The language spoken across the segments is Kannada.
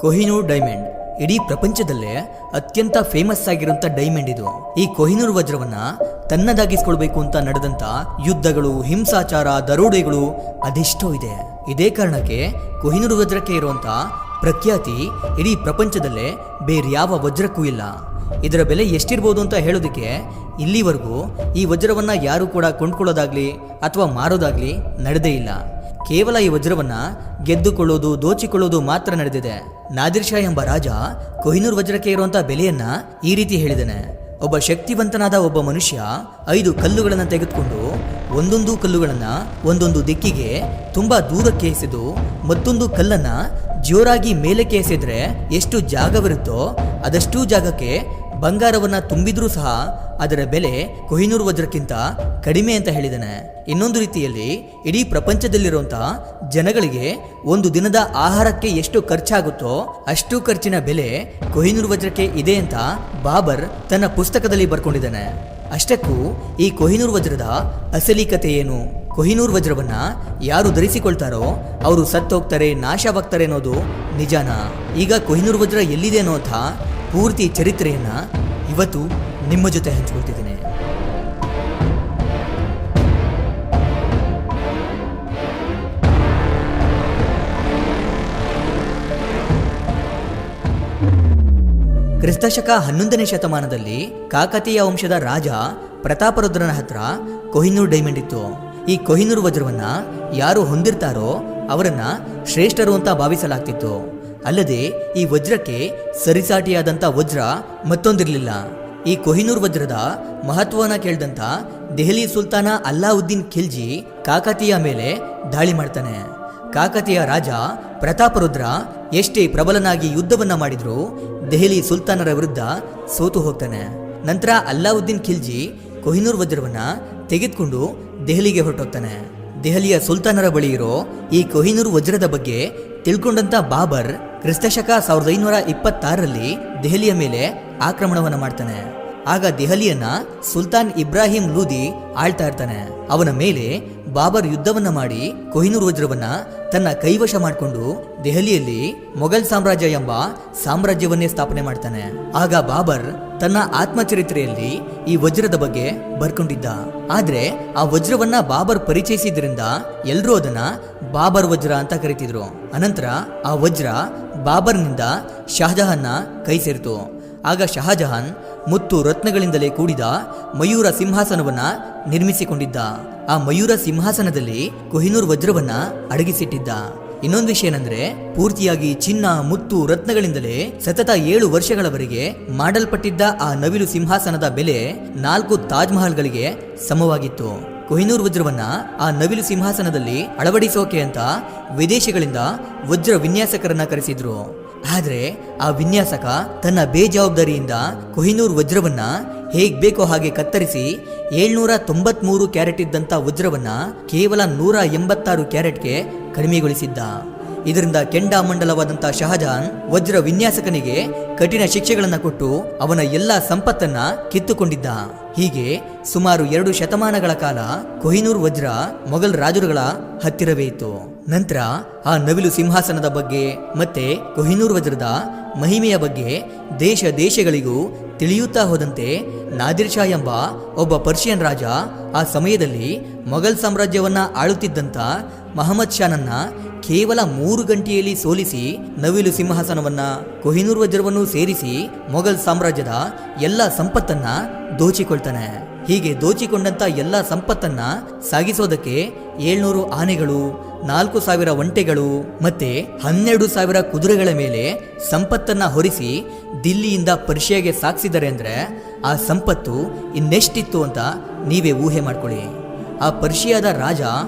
ಕೊಹಿನೂರ್ ಡೈಮಂಡ್ ಇಡೀ ಪ್ರಪಂಚದಲ್ಲೇ ಅತ್ಯಂತ ಫೇಮಸ್ ಆಗಿರುವಂತ ಡೈಮಂಡ್ ಇದು. ಈ ಕೊಹಿನೂರ್ ವಜ್ರವನ್ನ ತನ್ನದಾಗಿಸ್ಕೊಳ್ಬೇಕು ಅಂತ ನಡೆದಂತ ಯುದ್ಧಗಳು, ಹಿಂಸಾಚಾರ, ದರೋಡೆಗಳು ಅದೆಷ್ಟೋ ಇದೆ. ಇದೇ ಕಾರಣಕ್ಕೆ ಕೊಹಿನೂರ್ ವಜ್ರಕ್ಕೆ ಇರುವಂತ ಪ್ರಖ್ಯಾತಿ ಇಡೀ ಪ್ರಪಂಚದಲ್ಲೇ ಬೇರೆ ಯಾವ ವಜ್ರಕ್ಕೂ ಇಲ್ಲ. ಇದರ ಬೆಲೆ ಎಷ್ಟಿರ್ಬೋದು ಅಂತ ಹೇಳೋದಕ್ಕೆ ಇಲ್ಲಿವರೆಗೂ ಈ ವಜ್ರವನ್ನ ಯಾರು ಕೂಡ ಕೊಂಡ್ಕೊಳ್ಳೋದಾಗ್ಲಿ ಅಥವಾ ಮಾರೋದಾಗ್ಲಿ ನಡೆದೇ ಇಲ್ಲ. ಕೇವಲ ಈ ವಜ್ರವನ್ನ ಗೆದ್ದುಕೊಳ್ಳೋದು, ದೋಚಿಕೊಳ್ಳೋದು ಮಾತ್ರ ನಡೆದಿದೆ. ನಾದಿರ್ ಶಾ ಎಂಬ ರಾಜ ಕೊಹಿನೂರ್ ವಜ್ರಕ್ಕೆ ಇರುವಂತಹ ಬೆಲೆಯನ್ನ ಈ ರೀತಿ ಹೇಳಿದ್ದಾನೆ. ಒಬ್ಬ ಶಕ್ತಿವಂತನಾದ ಒಬ್ಬ ಮನುಷ್ಯ 5 ಕಲ್ಲುಗಳನ್ನು ತೆಗೆದುಕೊಂಡು ಒಂದೊಂದು ಕಲ್ಲುಗಳನ್ನ ಒಂದೊಂದು ದಿಕ್ಕಿಗೆ ತುಂಬಾ ದೂರಕ್ಕೆ ಎಸೆದು ಮತ್ತೊಂದು ಕಲ್ಲನ್ನ ಜೋರಾಗಿ ಮೇಲಕ್ಕೆ ಎಸೆದ್ರೆ ಎಷ್ಟು ಜಾಗವಿರುತ್ತೋ ಅದಷ್ಟು ಜಾಗಕ್ಕೆ ಬಂಗಾರವನ್ನ ತುಂಬಿದ್ರೂ ಸಹ ಅದರ ಬೆಲೆ ಕೊಹಿನೂರ್ ವಜ್ರಕ್ಕಿಂತ ಕಡಿಮೆ ಅಂತ ಹೇಳಿದಾನೆ. ಇನ್ನೊಂದು ರೀತಿಯಲ್ಲಿ ಇಡೀ ಪ್ರಪಂಚದಲ್ಲಿರುವಂತಹ ಜನಗಳಿಗೆ ಒಂದು ದಿನದ ಆಹಾರಕ್ಕೆ ಎಷ್ಟು ಖರ್ಚಾಗುತ್ತೋ ಅಷ್ಟು ಖರ್ಚಿನ ಬೆಲೆ ಕೊಹಿನೂರ್ ವಜ್ರಕ್ಕೆ ಇದೆ ಅಂತ ಬಾಬರ್ ತನ್ನ ಪುಸ್ತಕದಲ್ಲಿ ಬರ್ಕೊಂಡಿದ್ದಾನೆ. ಅಷ್ಟಕ್ಕೂ ಈ ಕೊಹಿನೂರ್ ವಜ್ರದ ಅಸಲಿ ಕಥೆ ಏನು? ಕೊಹಿನೂರ್ ವಜ್ರವನ್ನ ಯಾರು ಧರಿಸಿಕೊಳ್ತಾರೋ ಅವರು ಸತ್ತೋಗ್ತಾರೆ, ನಾಶವಾಗ್ತಾರೆ ಅನ್ನೋದು ನಿಜಾನ? ಈಗ ಕೊಹಿನೂರ್ ವಜ್ರ ಎಲ್ಲಿದೆ ಅನ್ನೋಂಥ ಪೂರ್ತಿ ಚರಿತ್ರೆಯನ್ನ ಇವತ್ತು ನಿಮ್ಮ ಜೊತೆ ಹಂಚಿಕೊಳ್ತಿದ್ದೀನಿ. ಕ್ರಿಸ್ತಶಕ 11ನೇ ಶತಮಾನದಲ್ಲಿ ಕಾಕತೀಯ ವಂಶದ ರಾಜ ಪ್ರತಾಪರುದ್ರನ ಹತ್ರ ಕೊಹಿನೂರ್ ಡೈಮಂಡ್ ಇತ್ತು. ಈ ಕೊಹಿನೂರ್ ವಜ್ರವನ್ನ ಯಾರು ಹೊಂದಿರ್ತಾರೋ ಅವರನ್ನ ಶ್ರೇಷ್ಠರು ಅಂತ ಭಾವಿಸಲಾಗ್ತಿತ್ತು. ಅಲ್ಲದೆ ಈ ವಜ್ರಕ್ಕೆ ಸರಿಸಾಟಿಯಾದಂಥ ವಜ್ರ ಮತ್ತೊಂದಿರಲಿಲ್ಲ. ಈ ಕೊಹಿನೂರ್ ವಜ್ರದ ಮಹತ್ವನ ಕೇಳಿದಂಥ ದೆಹಲಿ ಸುಲ್ತಾನ ಅಲ್ಲಾವುದ್ದೀನ್ ಖಿಲ್ಜಿ ಕಾಕತೀಯ ಮೇಲೆ ದಾಳಿ ಮಾಡ್ತಾನೆ. ಕಾಕತೀಯ ರಾಜ ಪ್ರತಾಪರುದ್ರ ಎಷ್ಟೇ ಪ್ರಬಲನಾಗಿ ಯುದ್ಧವನ್ನ ಮಾಡಿದ್ರು ದೆಹಲಿ ಸುಲ್ತಾನರ ವಿರುದ್ಧ ಸೋತು ಹೋಗ್ತಾನೆ. ನಂತರ ಅಲ್ಲಾವುದ್ದೀನ್ ಖಿಲ್ಜಿ ಕೊಹಿನೂರ್ ವಜ್ರವನ್ನ ತೆಗೆದುಕೊಂಡು ದೆಹಲಿಗೆ ಹೊರಟೋಗ್ತಾನೆ. ದೆಹಲಿಯ ಸುಲ್ತಾನರ ಬಳಿ ಇರೋ ಈ ಕೊಹಿನೂರ್ ವಜ್ರದ ಬಗ್ಗೆ ತಿಳ್ಕೊಂಡಂತ ಬಾಬರ್ ಕ್ರಿಸ್ತಶಕ 1526ರಲ್ಲಿ ದೆಹಲಿಯ ಮೇಲೆ ಆಕ್ರಮಣವನ್ನ ಮಾಡ್ತಾನೆ. ಆಗ ದೆಹಲಿಯನ್ನ ಸುಲ್ತಾನ್ ಇಬ್ರಾಹಿಂ ಲೂದಿ ಆಳ್ತಾ ಇರ್ತಾನೆ. ಅವನ ಮೇಲೆ ಬಾಬರ್ ಯುದ್ಧವನ್ನ ಮಾಡಿ ಕೊಹಿನೂರ್ ವಜ್ರವನ್ನ ತನ್ನ ಕೈವಶ ಮಾಡಿಕೊಂಡು ದೆಹಲಿಯಲ್ಲಿ ಮೊಘಲ್ ಸಾಮ್ರಾಜ್ಯ ಎಂಬ ಸಾಮ್ರಾಜ್ಯವನ್ನೇ ಸ್ಥಾಪನೆ ಮಾಡ್ತಾನೆ. ಆಗ ಬಾಬರ್ ತನ್ನ ಆತ್ಮಚರಿತ್ರೆಯಲ್ಲಿ ಈ ವಜ್ರದ ಬಗ್ಗೆ ಬರ್ಕೊಂಡಿದ್ದ. ಆದ್ರೆ ಆ ವಜ್ರವನ್ನ ಬಾಬರ್ ಪರಿಚಯಿಸಿದ್ರಿಂದ ಎಲ್ರೂ ಅದನ್ನ ಬಾಬರ್ ವಜ್ರ ಅಂತ ಕರೀತಿದ್ರು. ಅನಂತರ ಆ ವಜ್ರ ಬಾಬರ್ನಿಂದ ಶಹಜಹಾನ್ನ ಕೈ ಸೇರಿತು. ಆಗ ಶಹಜಹಾನ್ ಮುತ್ತು ರತ್ನಗಳಿಂದಲೇ ಕೂಡಿದ ಮಯೂರ ಸಿಂಹಾಸನವನ್ನ ನಿರ್ಮಿಸಿಕೊಂಡಿದ್ದ. ಆ ಮಯೂರ ಸಿಂಹಾಸನದಲ್ಲಿ ಕೊಹಿನೂರ್ ವಜ್ರವನ್ನ ಅಡಗಿಸಿಟ್ಟಿದ್ದ. ಇನ್ನೊಂದು ವಿಷಯ ಏನಂದ್ರೆ ಪೂರ್ತಿಯಾಗಿ ಚಿನ್ನ, ಮುತ್ತು, ರತ್ನಗಳಿಂದಲೇ ಸತತ 7 ವರ್ಷಗಳವರೆಗೆ ಮಾಡಲ್ಪಟ್ಟಿದ್ದ ಆ ನವಿಲು ಸಿಂಹಾಸನದ ಬೆಲೆ 4 ತಾಜ್ ಮಹಲ್ಗಳಿಗೆ ಸಮವಾಗಿತ್ತು. ಕೊಹಿನೂರ್ ವಜ್ರವನ್ನ ಆ ನವಿಲು ಸಿಂಹಾಸನದಲ್ಲಿ ಅಳವಡಿಸೋಕೆ ಅಂತ ವಿದೇಶಗಳಿಂದ ವಜ್ರ ವಿನ್ಯಾಸಕರನ್ನ ಕರೆಸಿದ್ರು. ಆದ್ರೆ ಆ ವಿನ್ಯಾಸಕ ತನ್ನ ಬೇಜವಾಬ್ದಾರಿಯಿಂದ ಕೊಹಿನೂರ್ ವಜ್ರವನ್ನ ಹೇಗ್ ಬೇಕೋ ಹಾಗೆ ಕತ್ತರಿಸಿ 793 ಕ್ಯಾರೆಟ್ ಇದ್ದಂತ ವಜ್ರವನ್ನ ಕೇವಲ 186 ಕ್ಯಾರೆಟ್ಗೆ ಕಡಿಮೆಗೊಳಿಸಿದ್ದ. ಇದರಿಂದ ಕೆಂಡಾಮಂಡಲವಾದಂತ ಶಹಜಹಾನ್ ವಜ್ರ ವಿನ್ಯಾಸಕನಿಗೆ ಕಠಿಣ ಶಿಕ್ಷೆಗಳನ್ನ ಕೊಟ್ಟು ಅವನ ಎಲ್ಲಾ ಸಂಪತ್ತನ್ನ ಕಿತ್ತುಕೊಂಡಿದ್ದ. ಹೀಗೆ ಸುಮಾರು 2 ಶತಮಾನಗಳ ಕಾಲ ಕೊಹಿನೂರ್ ವಜ್ರ ಮೊಘಲ್ ರಾಜರುಗಳ ಹತ್ತಿರವೇ ಇತ್ತು. ನಂತರ ಆ ನವಿಲು ಸಿಂಹಾಸನದ ಬಗ್ಗೆ ಮತ್ತೆ ಕೊಹಿನೂರ್ ವಜ್ರದ ಮಹಿಮೆಯ ಬಗ್ಗೆ ದೇಶ ದೇಶಗಳಿಗೂ ತಿಳಿಯುತ್ತಾ ಹೋದಂತೆ ನಾದಿರ್ ಶಾ ಎಂಬ ಒಬ್ಬ ಪರ್ಷಿಯನ್ ರಾಜ ಆ ಸಮಯದಲ್ಲಿ ಮೊಘಲ್ ಸಾಮ್ರಾಜ್ಯವನ್ನ ಆಳುತ್ತಿದ್ದಂತ ಮಹಮ್ಮದ್ ಶಾನನ್ನ ಕೇವಲ 3 ಗಂಟೆಯಲ್ಲಿ ಸೋಲಿಸಿ ನವಿಲು ಸಿಂಹಾಸನವನ್ನ ಕೊಹಿನೂರ್ ವಜ್ರವನ್ನು ಸೇರಿಸಿ ಮೊಘಲ್ ಸಾಮ್ರಾಜ್ಯದ ಎಲ್ಲ ಸಂಪತ್ತನ್ನ ದೋಚಿಕೊಳ್ತಾನೆ. ಹೀಗೆ ದೋಚಿಕೊಂಡಂತ ಎಲ್ಲ ಸಂಪತ್ತನ್ನ ಸಾಗಿಸೋದಕ್ಕೆ 700 ಆನೆಗಳು, 4000 ಒಂಟೆಗಳು ಮತ್ತೆ 12,000 ಕುದುರೆಗಳ ಮೇಲೆ ಸಂಪತ್ತನ್ನ ಹೊರಿಸಿ ದಿಲ್ಲಿಯಿಂದ ಪರ್ಷಿಯಾಗೆ ಸಾಗಿಸಿದರೆ ಅಂದ್ರೆ ಆ ಸಂಪತ್ತು ಇನ್ನೆಷ್ಟಿತ್ತು ಅಂತ ನೀವೇ ಊಹೆ ಮಾಡ್ಕೊಳ್ಳಿ. ಆ ಪರ್ಷಿಯಾದ ರಾಜ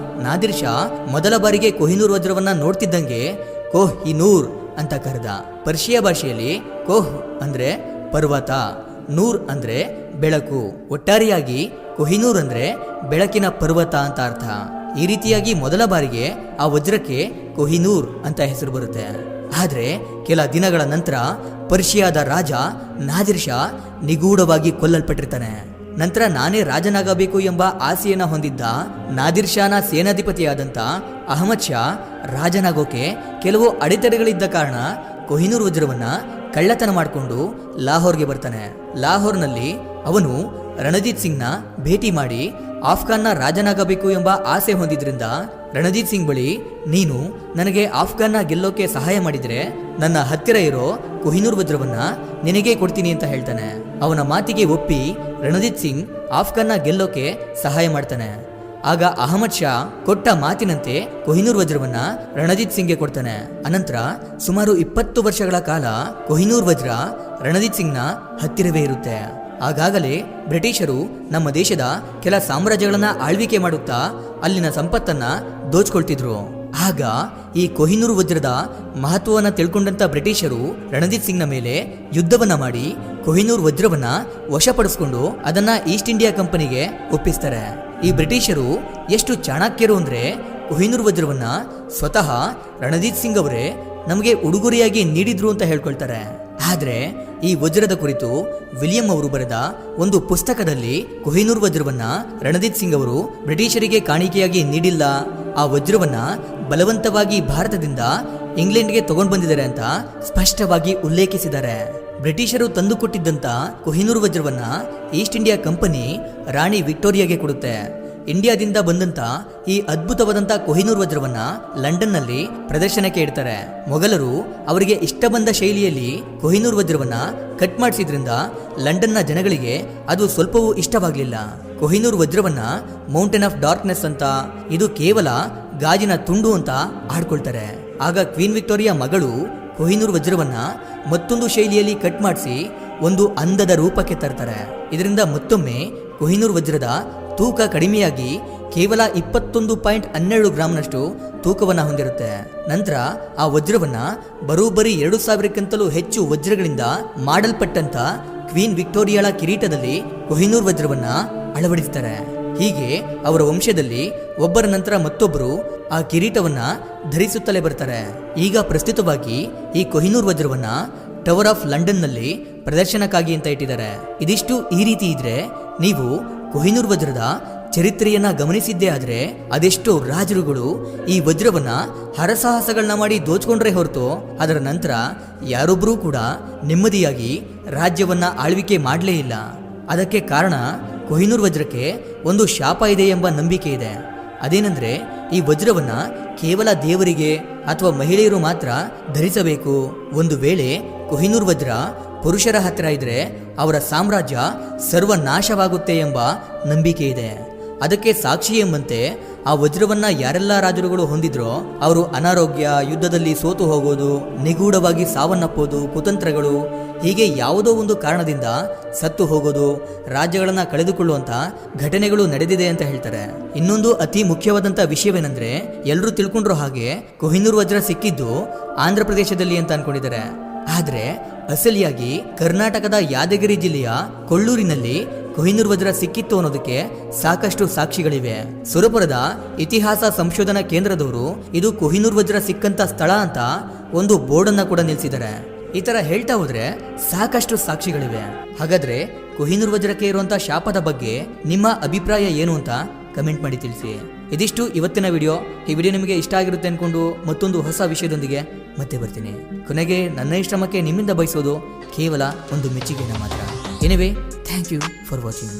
ನಾದಿರ್ ಶಾ ಮೊದಲ ಬಾರಿಗೆ ಕೊಹಿನೂರ್ ವಜ್ರವನ್ನ ನೋಡ್ತಿದ್ದಂಗೆ ಕೋಹ್ ಇ ನೂರ್ ಅಂತ ಕರೆದ. ಪರ್ಷಿಯಾ ಭಾಷೆಯಲ್ಲಿ ಕೋಹ್ ಅಂದ್ರೆ ಪರ್ವತ, ನೂರ್ ಅಂದ್ರೆ ಬೆಳಕು. ಒಟ್ಟಾರೆಯಾಗಿ ಕೊಹಿನೂರ್ ಅಂದ್ರೆ ಬೆಳಕಿನ ಪರ್ವತ ಅಂತ ಅರ್ಥ. ಈ ರೀತಿಯಾಗಿ ಮೊದಲ ಬಾರಿಗೆ ಆ ವಜ್ರಕ್ಕೆ ಕೊಹಿನೂರ್ ಅಂತ ಹೆಸರು ಬರುತ್ತೆ. ಆದ್ರೆ ಕೆಲ ದಿನಗಳ ನಂತರ ಪರ್ಷಿಯಾದ ರಾಜ ನಾದಿರ್ ಶಾ ನಿಗೂಢವಾಗಿ ಕೊಲ್ಲಲ್ಪಟ್ಟಿರ್ತಾನೆ. ನಂತರ ನಾನೇ ರಾಜನಾಗಬೇಕು ಎಂಬ ಆಸೆಯನ್ನ ಹೊಂದಿದ್ದ ನಾದಿರ್ ಶಾನ ಸೇನಾಧಿಪತಿಯಾದಂಥ ಅಹಮದ್ ಶಾ ರಾಜನಾಗೋಕೆ ಕೆಲವು ಅಡೆತಡೆಗಳಿದ್ದ ಕಾರಣ ಕೊಹಿನೂರ್ ವಜ್ರವನ್ನ ಕಳ್ಳತನ ಮಾಡಿಕೊಂಡು ಲಾಹೋರ್ಗೆ ಬರ್ತಾನೆ. ಲಾಹೋರ್ನಲ್ಲಿ ಅವನು ರಣಜಿತ್ ಸಿಂಗ್ನ ಭೇಟಿ ಮಾಡಿ ಆಫ್ಘಾನ್ನ ರಾಜನಾಗಬೇಕು ಎಂಬ ಆಸೆ ಹೊಂದಿದ್ರಿಂದ ರಣಜಿತ್ ಸಿಂಗ್ ಬಳಿ ನೀನು ನನಗೆ ಆಫ್ಘಾನ್ನ ಗೆಲ್ಲೋಕೆ ಸಹಾಯ ಮಾಡಿದ್ರೆ ನನ್ನ ಹತ್ತಿರ ಇರೋ ಕೊಹಿನೂರ್ ವಜ್ರವನ್ನ ನಿನಗೆ ಕೊಡ್ತೀನಿ ಅಂತ ಹೇಳ್ತಾನೆ. ಅವನ ಮಾತಿಗೆ ಒಪ್ಪಿ ರಣಜಿತ್ ಸಿಂಗ್ ಆಫ್ಘಾನ್ನ ಗೆಲ್ಲೋಕೆ ಸಹಾಯ ಮಾಡ್ತಾನೆ. ಆಗ ಅಹಮದ್ ಶಾ ಕೊಟ್ಟ ಮಾತಿನಂತೆ ಕೊಹಿನೂರ್ ವಜ್ರವನ್ನ ರಣಜಿತ್ ಸಿಂಗ್ಗೆ ಕೊಡ್ತಾನೆ. ಅನಂತರ ಸುಮಾರು 20 ವರ್ಷಗಳ ಕಾಲ ಕೊಹಿನೂರ್ ವಜ್ರ ರಣಜಿತ್ ಸಿಂಗ್ನ ಹತ್ತಿರವೇ ಇರುತ್ತೆ. ಆಗಾಗಲೇ ಬ್ರಿಟಿಷರು ನಮ್ಮ ದೇಶದ ಕೆಲ ಸಾಮ್ರಾಜ್ಯಗಳನ್ನ ಆಳ್ವಿಕೆ ಮಾಡುತ್ತಾ ಅಲ್ಲಿನ ಸಂಪತ್ತನ್ನ ದೋಚ್ಕೊಳ್ತಿದ್ರು. ಆಗ ಈ ಕೊಹಿನೂರ್ ವಜ್ರದ ಮಹತ್ವವನ್ನ ತಿಳ್ಕೊಂಡಂತ ಬ್ರಿಟಿಷರು ರಣಜಿತ್ ಸಿಂಗ್ನ ಮೇಲೆ ಯುದ್ಧವನ್ನ ಮಾಡಿ ಕೊಹಿನೂರ್ ವಜ್ರವನ್ನ ವಶಪಡಿಸಿಕೊಂಡು ಅದನ್ನ ಈಸ್ಟ್ ಇಂಡಿಯಾ ಕಂಪನಿಗೆ ಒಪ್ಪಿಸ್ತಾರೆ. ಈ ಬ್ರಿಟಿಷರು ಎಷ್ಟು ಚಾಣಾಕ್ಯರು ಅಂದ್ರೆ ಕೊಹಿನೂರ್ ವಜ್ರವನ್ನ ಸ್ವತಃ ರಣಜಿತ್ ಸಿಂಗ್ ಅವರೇ ನಮಗೆ ಉಡುಗೊರೆಯಾಗಿ ನೀಡಿದ್ರು ಅಂತ ಹೇಳ್ಕೊಳ್ತಾರೆ. ಆದ್ರೆ ಈ ವಜ್ರದ ಕುರಿತು ವಿಲಿಯಂ ಅವರು ಬರೆದ ಒಂದು ಪುಸ್ತಕದಲ್ಲಿ ಕೊಹಿನೂರ್ ವಜ್ರವನ್ನ ರಣಜಿತ್ ಸಿಂಗ್ ಅವರು ಬ್ರಿಟಿಷರಿಗೆ ಕಾಣಿಕೆಯಾಗಿ ನೀಡಿಲ್ಲ, ಆ ವಜ್ರವನ್ನ ಬಲವಂತವಾಗಿ ಭಾರತದಿಂದ ಇಂಗ್ಲೆಂಡ್ಗೆ ತಗೊಂಡು ಬಂದಿದ್ದಾರೆ ಅಂತ ಸ್ಪಷ್ಟವಾಗಿ ಉಲ್ಲೇಖಿಸಿದ್ದಾರೆ. ಬ್ರಿಟಿಷರು ತಂದುಕೊಟ್ಟಿದ್ದಂತ ಕೊಹಿನೂರ್ ವಜ್ರವನ್ನ ಈಸ್ಟ್ ಇಂಡಿಯಾ ಕಂಪನಿ ರಾಣಿ ವಿಕ್ಟೋರಿಯಾಗೆ ಕೊಡುತ್ತೆ. ಇಂಡಿಯಾದಿಂದ ಬಂದಂತ ಈ ಅದ್ಭುತವಾದಂತ ಕೊಹಿನೂರ್ ವಜ್ರವನ್ನ ಲಂಡನ್ನಲ್ಲಿ ಪ್ರದರ್ಶನಕ್ಕೆ ಇಡ್ತಾರೆ. ಮೊಘಲರು ಅವರಿಗೆ ಇಷ್ಟ ಬಂದ ಶೈಲಿಯಲ್ಲಿ ಕೊಹಿನೂರ್ ವಜ್ರವನ್ನ ಕಟ್ ಮಾಡಿಸಿದ್ರಿಂದ ಲಂಡನ್ನ ಜನಗಳಿಗೆ ಅದು ಸ್ವಲ್ಪವೂ ಇಷ್ಟವಾಗಲಿಲ್ಲ. ಕೊಹಿನೂರ್ ವಜ್ರವನ್ನ ಮೌಂಟೇನ್ ಆಫ್ ಡಾರ್ಕ್ನೆಸ್ ಅಂತ, ಇದು ಕೇವಲ ಗಾಜಿನ ತುಂಡು ಅಂತ ಆಡ್ಕೊಳ್ತಾರೆ. ಆಗ ಕ್ವೀನ್ ವಿಕ್ಟೋರಿಯಾ ಮಗಳು ಕೊಹಿನೂರ್ ವಜ್ರವನ್ನ ಮತ್ತೊಂದು ಶೈಲಿಯಲ್ಲಿ ಕಟ್ ಮಾಡಿಸಿ ಒಂದು ಅಂದದ ರೂಪಕ್ಕೆ ತರ್ತಾರೆ. ಇದರಿಂದ ಮತ್ತೊಮ್ಮೆ ಕೊಹಿನೂರ್ ವಜ್ರದ ತೂಕ ಕಡಿಮೆಯಾಗಿ ಕೇವಲ 21.12 ಗ್ರಾಂನಷ್ಟು ತೂಕವನ್ನ ಹೊಂದಿರುತ್ತೆ. ನಂತರ ಆ ವಜ್ರವನ್ನ ಬರೋಬ್ಬರಿ 2000ಕ್ಕಿಂತಲೂ ಹೆಚ್ಚು ವಜ್ರಗಳಿಂದ ಮಾಡಲ್ಪಟ್ಟಂತ ಕ್ವೀನ್ ವಿಕ್ಟೋರಿಯಾಳ ಕಿರೀಟದಲ್ಲಿ ಕೊಹಿನೂರ್ ವಜ್ರವನ್ನ ಅಳವಡಿಸ್ತಾರೆ. ಹೀಗೆ ಅವರ ವಂಶದಲ್ಲಿ ಒಬ್ಬರ ನಂತರ ಮತ್ತೊಬ್ಬರು ಆ ಕಿರೀಟವನ್ನ ಧರಿಸುತ್ತಲೇ ಬರ್ತಾರೆ. ಈಗ ಪ್ರಸ್ತುತವಾಗಿ ಈ ಕೊಹಿನೂರ್ ವಜ್ರವನ್ನ ಟವರ್ ಆಫ್ ಲಂಡನ್ನಲ್ಲಿ ಪ್ರದರ್ಶನಕ್ಕಾಗಿ ಅಂತ ಇಟ್ಟಿದ್ದಾರೆ. ಇದಿಷ್ಟು ಈ ರೀತಿ ಇದ್ರೆ ನೀವು ಕೊಹಿನೂರ್ ವಜ್ರದ ಚರಿತ್ರೆಯನ್ನ ಗಮನಿಸಿದ್ದೇ ಆದ್ರೆ ಅದೆಷ್ಟೋ ರಾಜರುಗಳು ಈ ವಜ್ರವನ್ನ ಹರಸಾಹಸಗಳನ್ನ ಮಾಡಿ ದೋಚ್ಕೊಂಡ್ರೆ ಹೊರತು ಅದರ ನಂತರ ಯಾರೊಬ್ಬರೂ ಕೂಡ ನೆಮ್ಮದಿಯಾಗಿ ರಾಜ್ಯವನ್ನ ಆಳ್ವಿಕೆ ಮಾಡಲೇ ಇಲ್ಲ. ಅದಕ್ಕೆ ಕಾರಣ ಕೊಹಿನೂರ್ ವಜ್ರಕ್ಕೆ ಒಂದು ಶಾಪ ಇದೆ ಎಂಬ ನಂಬಿಕೆ ಇದೆ. ಅದೇನೆಂದ್ರೆ ಈ ವಜ್ರವನ್ನ ಕೇವಲ ದೇವರಿಗೆ ಅಥವಾ ಮಹಿಳೆಯರು ಮಾತ್ರ ಧರಿಸಬೇಕು. ಒಂದು ವೇಳೆ ಕೊಹಿನೂರ್ ವಜ್ರ ಪುರುಷರ ಹತ್ತಿರ ಇದ್ರೆ ಅವರ ಸಾಮ್ರಾಜ್ಯ ಸರ್ವನಾಶವಾಗುತ್ತೆ ಎಂಬ ನಂಬಿಕೆ ಇದೆ. ಅದಕ್ಕೆ ಸಾಕ್ಷಿ ಎಂಬಂತೆ ಆ ವಜ್ರವನ್ನ ಯಾರೆಲ್ಲ ರಾಜರುಗಳು ಹೊಂದಿದ್ರೋ ಅವರು ಅನಾರೋಗ್ಯ, ಯುದ್ಧದಲ್ಲಿ ಸೋತು ಹೋಗೋದು, ನಿಗೂಢವಾಗಿ ಸಾವನ್ನಪ್ಪೋದು, ಕುತಂತ್ರಗಳು, ಹೀಗೆ ಯಾವುದೋ ಒಂದು ಕಾರಣದಿಂದ ಸತ್ತು ಹೋಗೋದು, ರಾಜ್ಯಗಳನ್ನ ಕಳೆದುಕೊಳ್ಳುವಂತ ಘಟನೆಗಳು ನಡೆದಿದೆ ಅಂತ ಹೇಳ್ತಾರೆ. ಇನ್ನೊಂದು ಅತಿ ಮುಖ್ಯವಾದಂತ ವಿಷಯವೇನೆಂದ್ರೆ ಎಲ್ಲರೂ ತಿಳ್ಕೊಂಡ್ರೋ ಹಾಗೆ ಕೊಹಿನೂರ್ ವಜ್ರ ಸಿಕ್ಕಿದ್ದು ಆಂಧ್ರ ಪ್ರದೇಶದಲ್ಲಿ ಅಂತ ಅನ್ಕೊಂಡಿದ್ದಾರೆ. ಆದ್ರೆ ಅಸಲಿಯಾಗಿ ಕರ್ನಾಟಕದ ಯಾದಗಿರಿ ಜಿಲ್ಲೆಯ ಕೊಳ್ಳೂರಿನಲ್ಲಿ ಕೊಹಿನೂರ್ ವಜ್ರ ಸಿಕ್ಕಿತ್ತು ಅನ್ನೋದಕ್ಕೆ ಸಾಕಷ್ಟು ಸಾಕ್ಷಿಗಳಿವೆ. ಸುರಪುರದ ಇತಿಹಾಸ ಸಂಶೋಧನಾ ಕೇಂದ್ರದವರು ಇದು ಕೊಹಿನೂರ್ ವಜ್ರ ಸಿಕ್ಕಂತ ಸ್ಥಳ ಅಂತ ಒಂದು ಬೋರ್ಡ್ ಅನ್ನ ಕೂಡ ನಿಲ್ಸಿದ್ದಾರೆ. ಈ ತರ ಹೇಳ್ತಾ ಹೋದ್ರೆ ಸಾಕಷ್ಟು ಸಾಕ್ಷಿಗಳಿವೆ. ಹಾಗಾದ್ರೆ ಕೊಹಿನೂರ್ ವಜ್ರಕ್ಕೆ ಇರುವಂತ ಶಾಪದ ಬಗ್ಗೆ ನಿಮ್ಮ ಅಭಿಪ್ರಾಯ ಏನು ಅಂತ ಕಮೆಂಟ್ ಮಾಡಿ ತಿಳಿಸಿ. ಇದಿಷ್ಟು ಇವತ್ತಿನ ವಿಡಿಯೋ. ಈ ವಿಡಿಯೋ ನಿಮಗೆ ಇಷ್ಟ ಆಗಿರುತ್ತೆ ಅನ್ಕೊಂಡು ಮತ್ತೊಂದು ಹೊಸ ವಿಷಯದೊಂದಿಗೆ ಮತ್ತೆ ಬರ್ತೀನಿ. ಕೊನೆಗೆ ನನ್ನ ಶ್ರಮಕ್ಕೆ ನಿಮ್ಮಿಂದ ಬಯಸೋದು ಕೇವಲ ಒಂದು ಮೆಚ್ಚುಗೆಯನ್ನು ಮಾತ್ರ. Anyway, thank you for watching.